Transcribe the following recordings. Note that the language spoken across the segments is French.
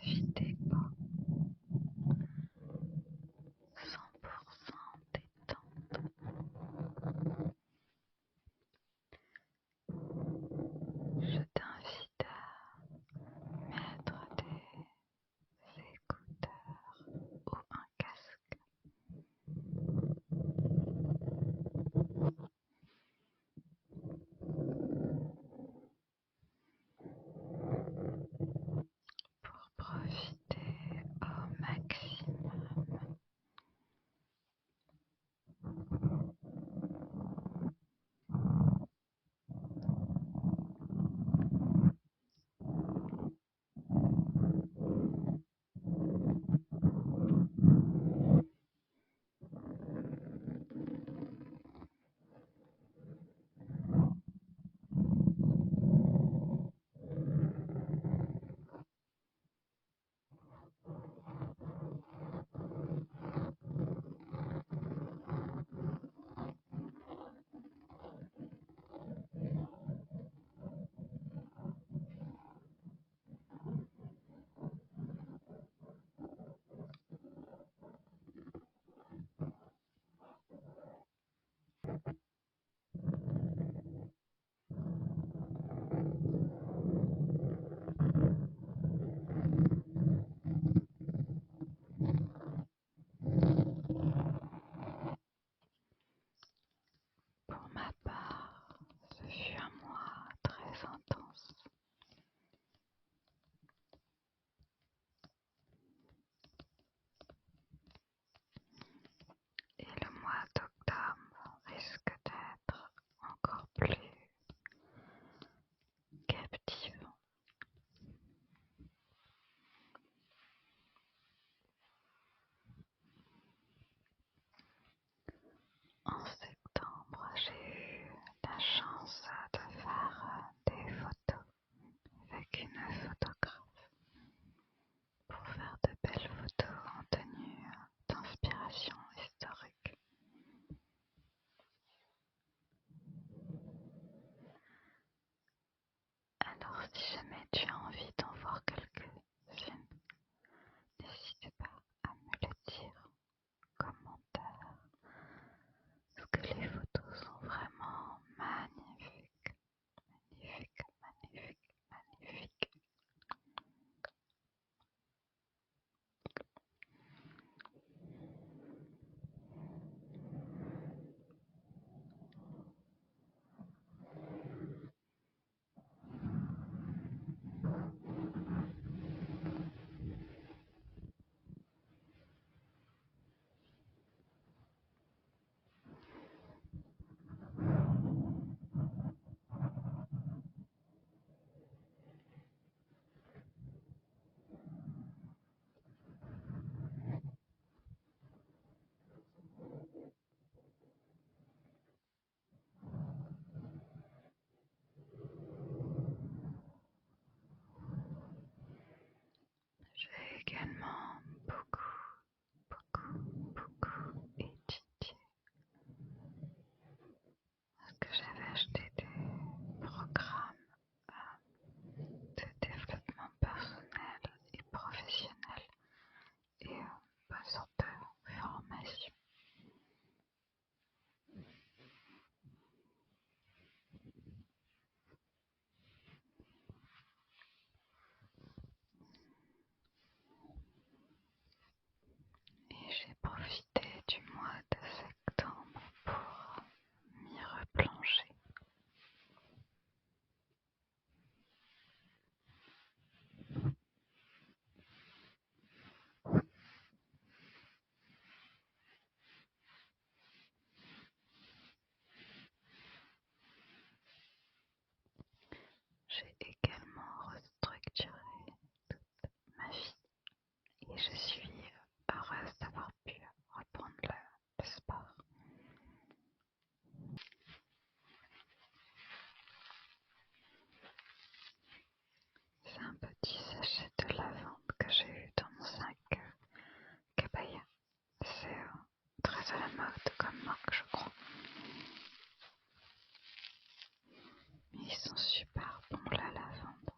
vidéo 100% détente. Je t'invite à mettre des écouteurs ou un casque. Pour profiter au maximum Pour ma part, ce fut un mois très intense. Et le mois d'octobre risque d'être encore plus captivant. En septembre, j'ai eu la chance de faire des photos avec une photographe pour faire de belles photos en tenue d'inspiration historique. Alors si jamais tu as envie d'en voir quelques-unes, n'hésite pas à me le dire en commentaire, parce que les photos sont vraiment magnifiques, magnifiques, magnifiques, magnifiques. J'ai également beaucoup étudié parce que j'avais acheté des programmes de développement personnel et professionnel et une sorte de formation. Et j'ai profité du mois de septembre pour m'y replonger. J'ai également restructuré toute ma vie et je suis heureuse d'avoir pu reprendre le sport. C'est un petit sachet de lavande que j'ai eu dans mon sac Cabaya. C'est très à la mode comme marque, je crois. Mais ils sont super bons, la lavande.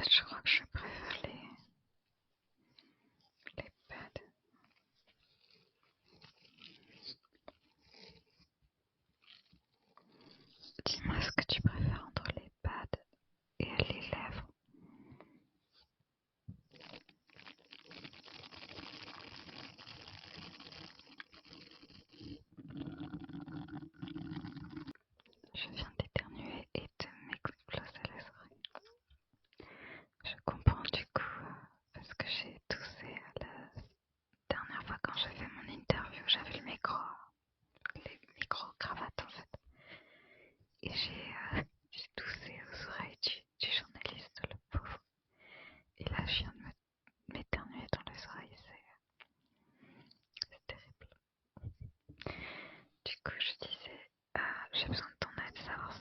fait, je crois que je préfère les pads. Dis-moi ce que tu préfères entre les pads et les lèvres. Je viens d'éternuer et de m'exploser les oreilles. Je comprends du coup, parce que j'ai toussé la dernière fois quand j'ai fait mon interview, j'avais les micro-cravates en fait. Et j'ai toussé aux oreilles du journaliste, le pauvre. Et là, je viens de m'éternuer dans les oreilles, c'est terrible. Du coup, je disais, j'ai besoin de ton aide, savoir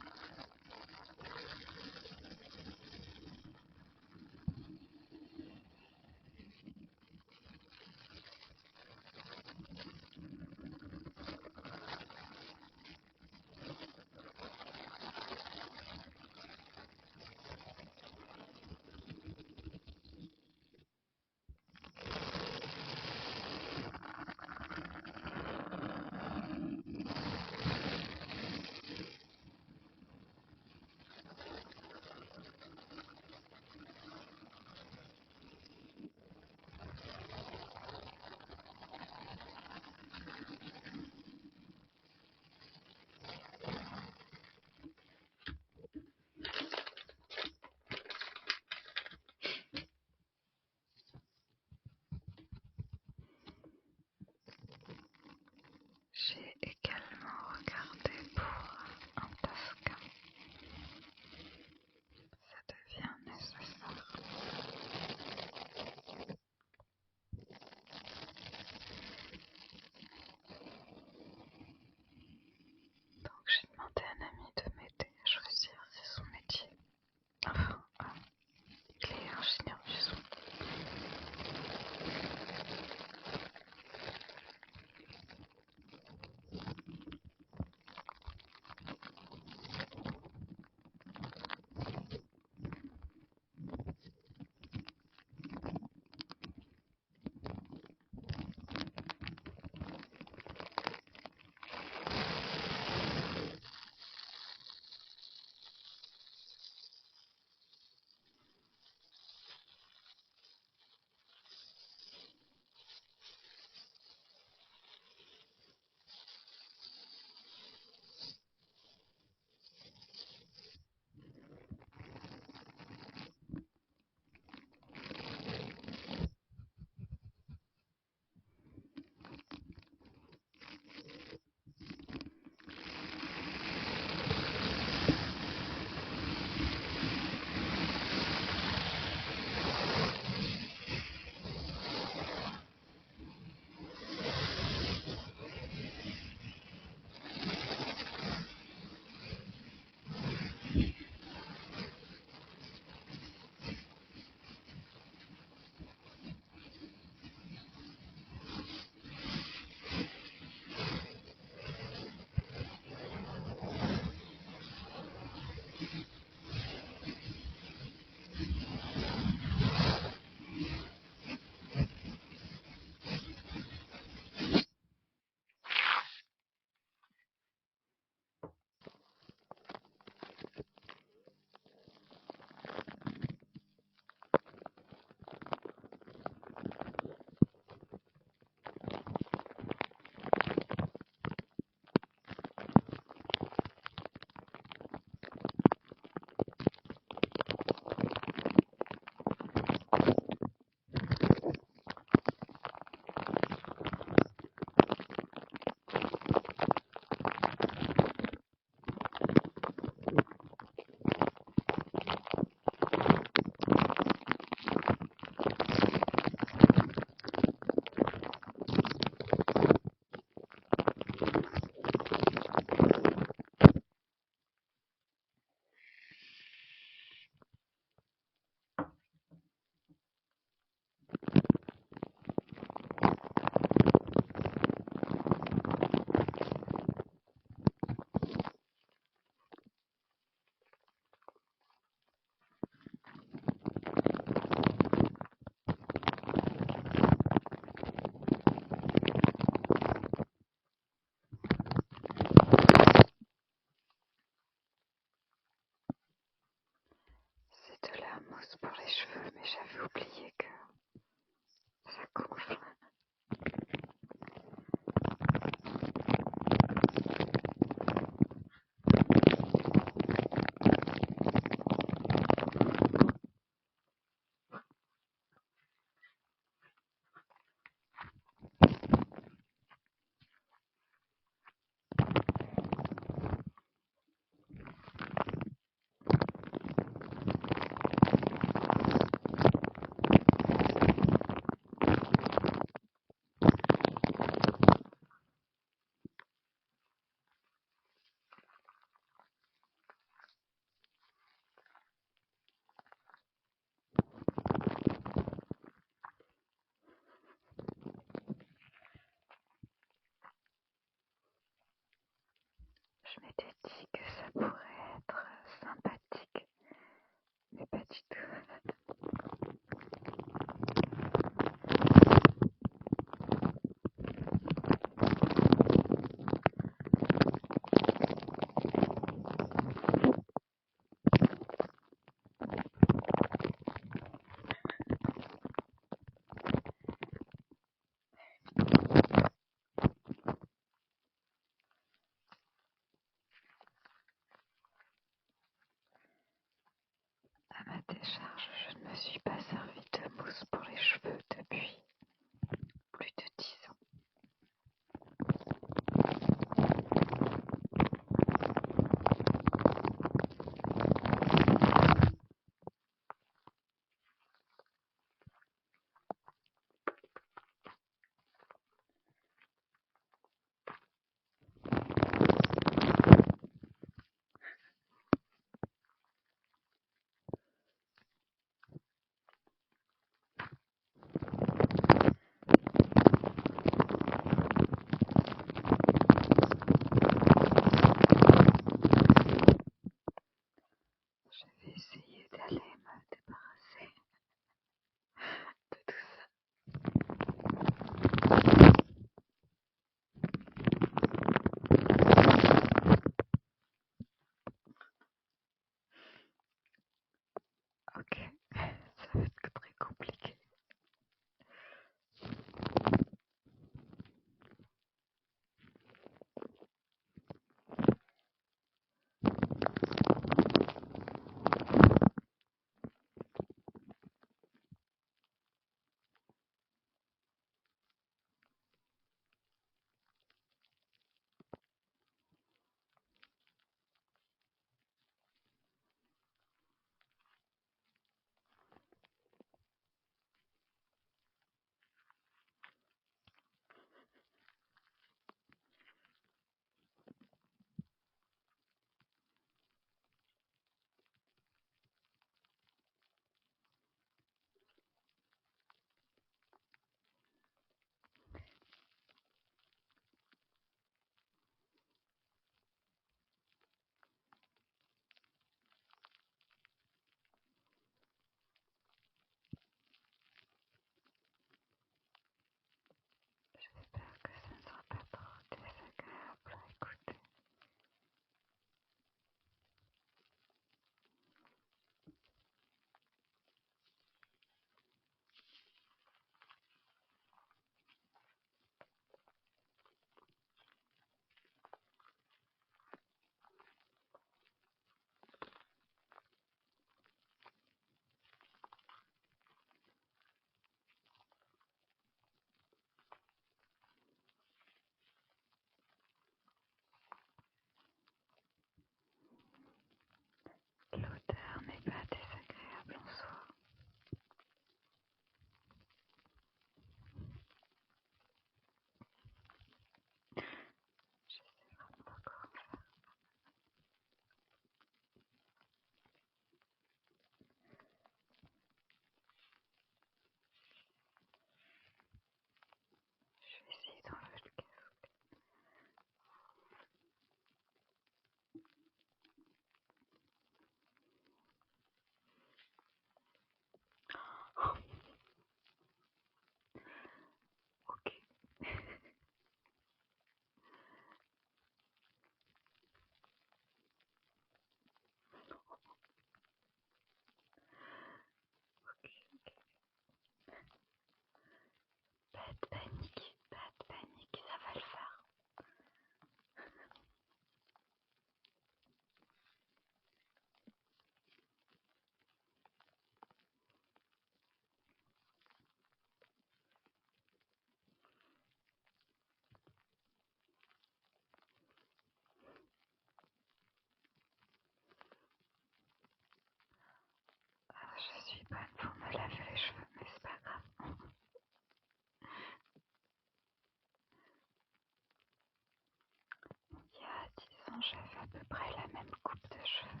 peu près la même coupe de cheveux.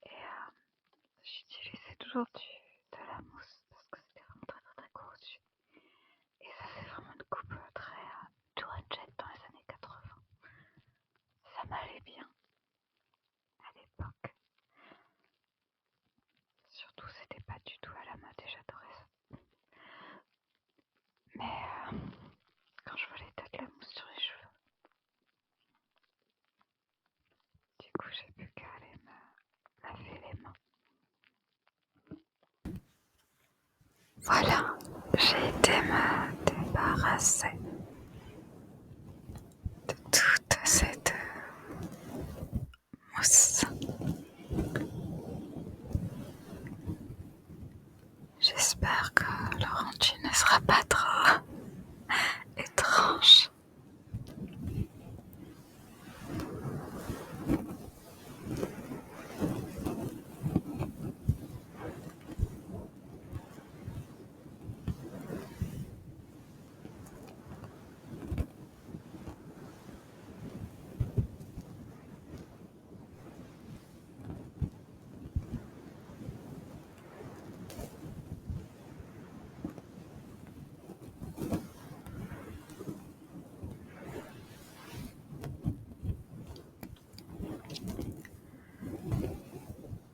Et j'utilisais toujours de la mousse parce que c'était vraiment très très très court au-dessus. Et ça fait vraiment une coupe très Joan Jett dans les années 80. Ça m'allait bien à l'époque. Surtout c'était pas du tout à la mode et j'adorais ça. Mais quand je voulais de la mousse sur les cheveux, du coup j'ai plus qu'à aller me laver les mains. Voilà, j'ai été me débarrasser de toute cette mousse. J'espère que le rendu ne sera pas trop étrange.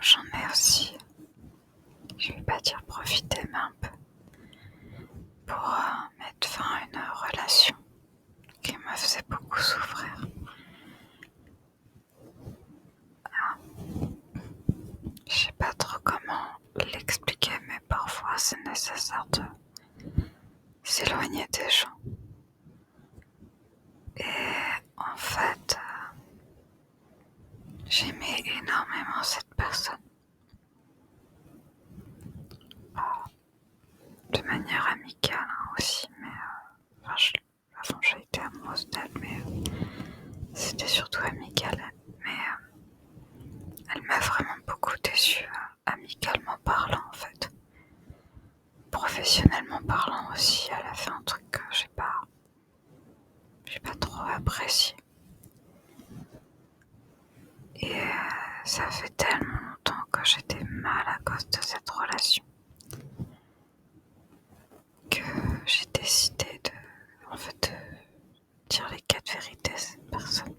J'en ai aussi, je vais pas dire profiter, mais un peu, pour mettre fin à une relation qui me faisait beaucoup souffrir. Je sais pas trop comment l'expliquer, mais parfois c'est nécessaire de s'éloigner des gens. Et en fait, j'aimais énormément cette personne. De manière amicale aussi, mais avant j'ai été amoureuse d'elle, mais c'était surtout amical. Mais elle m'a vraiment beaucoup déçue, amicalement parlant en fait. Professionnellement parlant aussi, elle a fait un truc que j'ai pas trop apprécié. Et ça fait tellement longtemps que j'étais mal à cause de cette relation que j'ai décidé de dire les 4 vérités à cette personne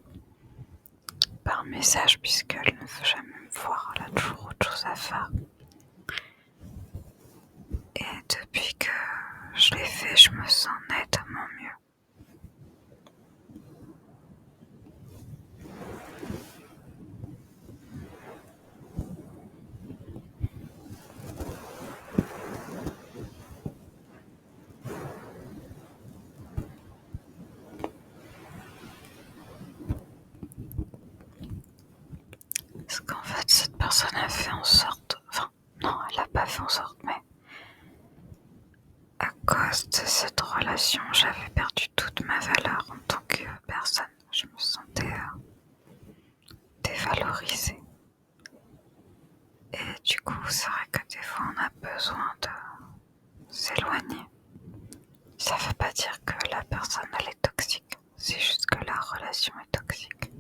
par message, puisqu'elle ne veut jamais me voir, elle a toujours autre chose à faire. Et depuis que je l'ai fait, je me sens nettement mieux. Parce qu'en fait, cette personne a fait en sorte... Enfin, non, elle a pas fait en sorte, mais... À cause de cette relation, j'avais perdu toute ma valeur en tant que personne. Je me sentais dévalorisée. Et du coup, c'est vrai que des fois, on a besoin de s'éloigner. Ça veut pas dire que la personne, elle est toxique. C'est juste que la relation est toxique.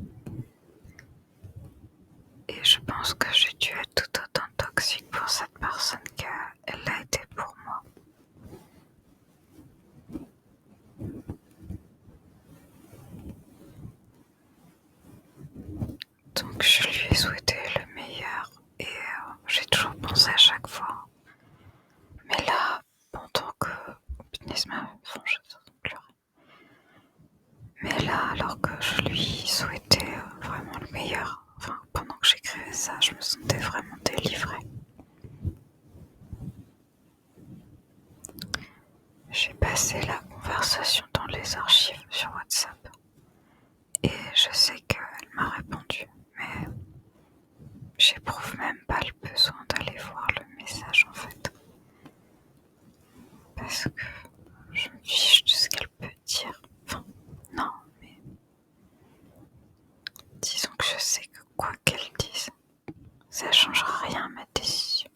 Et je pense que j'ai dû être tout autant toxique pour cette personne qu'elle l'a été pour moi. Donc je lui ai souhaité le meilleur et j'ai toujours pensé à chaque fois. Mais là, pendant que... Punaise, je suis en train de pleurer. Mais là, alors que je lui souhaitais vraiment le meilleur, enfin pendant que j'écrivais ça, je me sentais vraiment délivrée. J'ai passé la conversation dans les archives sur WhatsApp et je sais qu'elle m'a répondu, mais j'éprouve même pas le besoin d'aller voir le message en fait. Parce que je me fiche de ce qu'elle peut dire. Enfin, non, mais disons que je sais que quoi qu'elle dise, ça changera rien à ma décision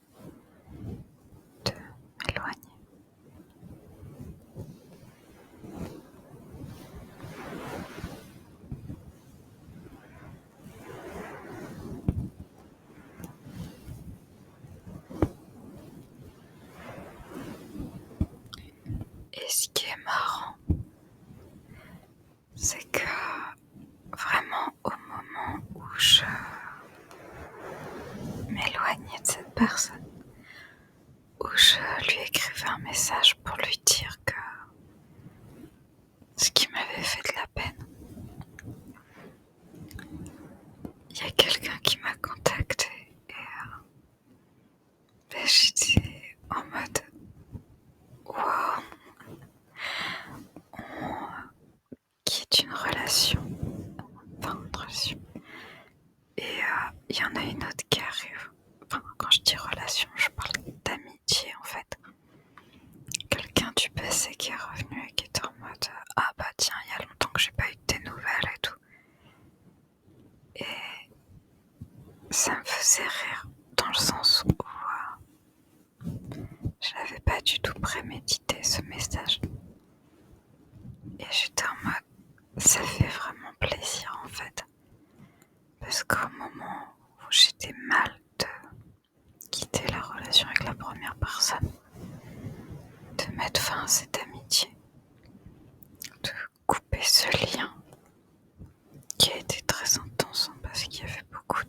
de m'éloigner. Et ce qui est marrant, c'est que vraiment au moment où je m'éloignais de cette personne, où je lui écrivais un message pour lui dire que ce qui m'avait fait de la peine, il y a quelqu'un qui m'a contacté et j'étais en mode wow, on quitte une relation, enfin une relation, et il y en a une autre qui arrive. Enfin, quand je dis relation, je parle d'amitié en fait. Quelqu'un du passé qui est revenu et qui était en mode ah bah tiens, il y a longtemps que j'ai pas eu de tes nouvelles et tout. Et ça me faisait rire dans le sens où je n'avais pas du tout prémédité ce message. Et j'étais en mode ça fait vraiment plaisir en fait. Parce qu'au moment où j'étais mal de quitter la relation avec la première personne, de mettre fin à cette amitié, de couper ce lien qui a été très intense parce qu'il y avait beaucoup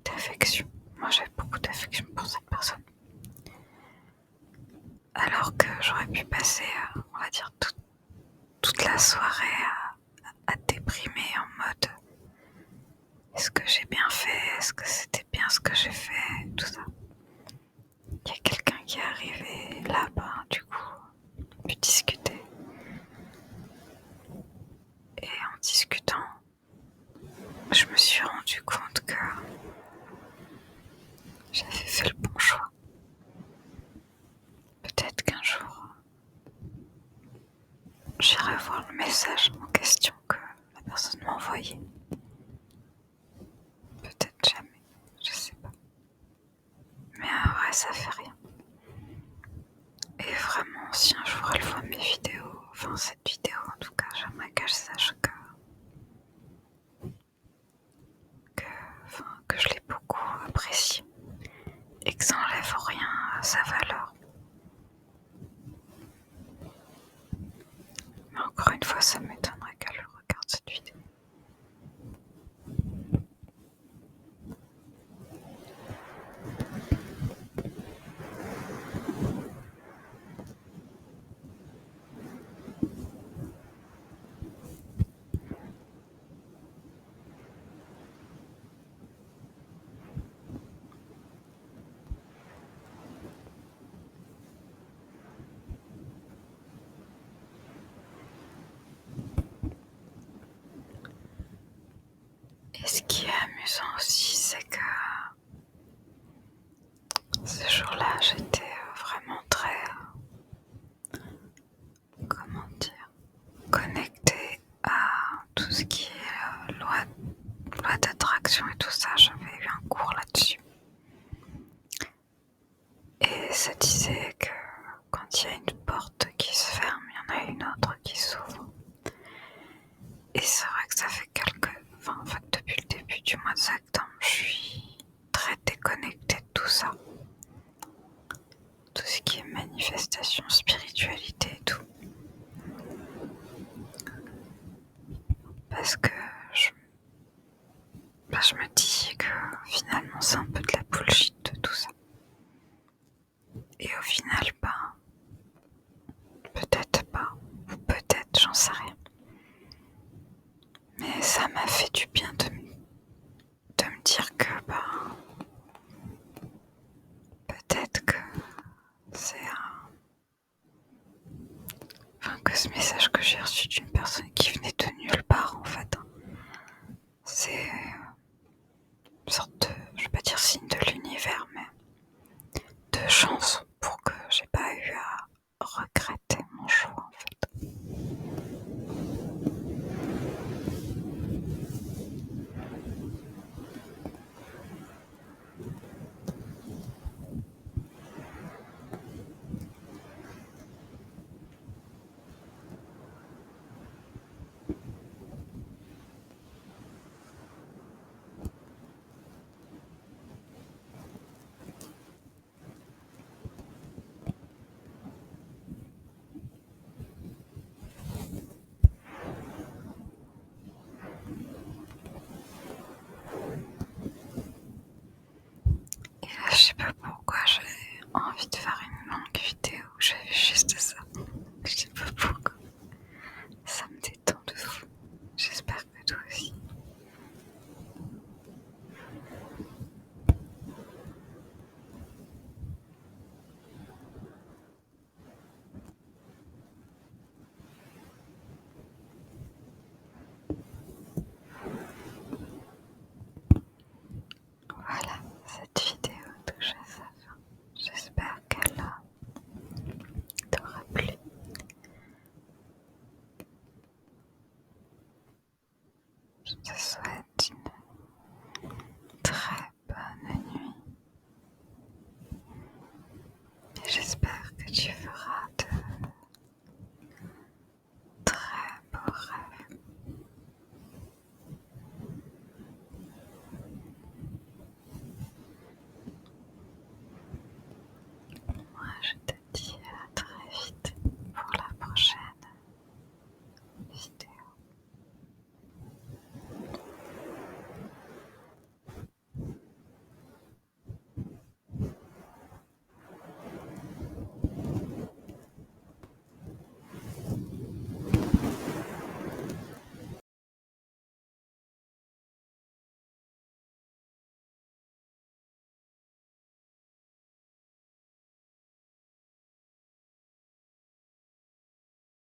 d'affection. Moi j'avais beaucoup d'affection pour cette personne. Alors que j'aurais pu passer, on va dire, toute la soirée à déprimer en mode est-ce que j'ai bien fait, est-ce que c'était bien ce que j'ai fait, tout ça. Il y a quelqu'un qui est arrivé là-bas, du coup, on peut discuter. Et en discutant, je me suis rendu compte que j'avais fait le bon choix. Peut-être qu'un jour, j'irai voir le message en question que la personne m'a envoyé. Peut-être jamais, je sais pas. Mais en vrai, ça fait rien. Et vraiment, si un jour elle voit mes vidéos, enfin cette vidéo en tout cas, j'aimerais qu'elle sache que je l'ai beaucoup appréciée et que ça n'enlève rien à sa valeur. Mais encore une fois, ça m'étonnerait qu'elle regarde cette vidéo. Et ce qui est amusant aussi, c'est que ce jour-là, j'étais vraiment très, comment dire, connectée à tout ce qui est loi d'attraction et tout ça. J'avais eu un cours là-dessus. Et ça disait que quand il y a une porte qui se ferme, il y en a une autre qui s'ouvre. Et c'est vrai que ça fait en fait, depuis le début du mois de septembre, je suis très déconnectée de tout ça. Tout ce qui est manifestation, spiritualité et tout. Parce que je me dis que finalement c'est un peu de la bullshit de tout ça. Et au final, peut-être pas, ou peut-être, j'en sais rien. Mais ça m'a fait du bien de me dire que peut-être que c'est que ce message que j'ai reçu d'une personne qui venait de nulle part en fait, c'est une sorte de, je vais pas dire signe de l'univers, mais de chance pour que j'ai pas eu à regretter mon choix en fait. envie de faire une longue vidéo où je fais juste ça. Je sais pas pourquoi. Ça me détend de fou. J'espère que toi aussi. Voilà, cette vidéo touche à sa fin. J'espère qu'elle t'aura plu. Je te souhaite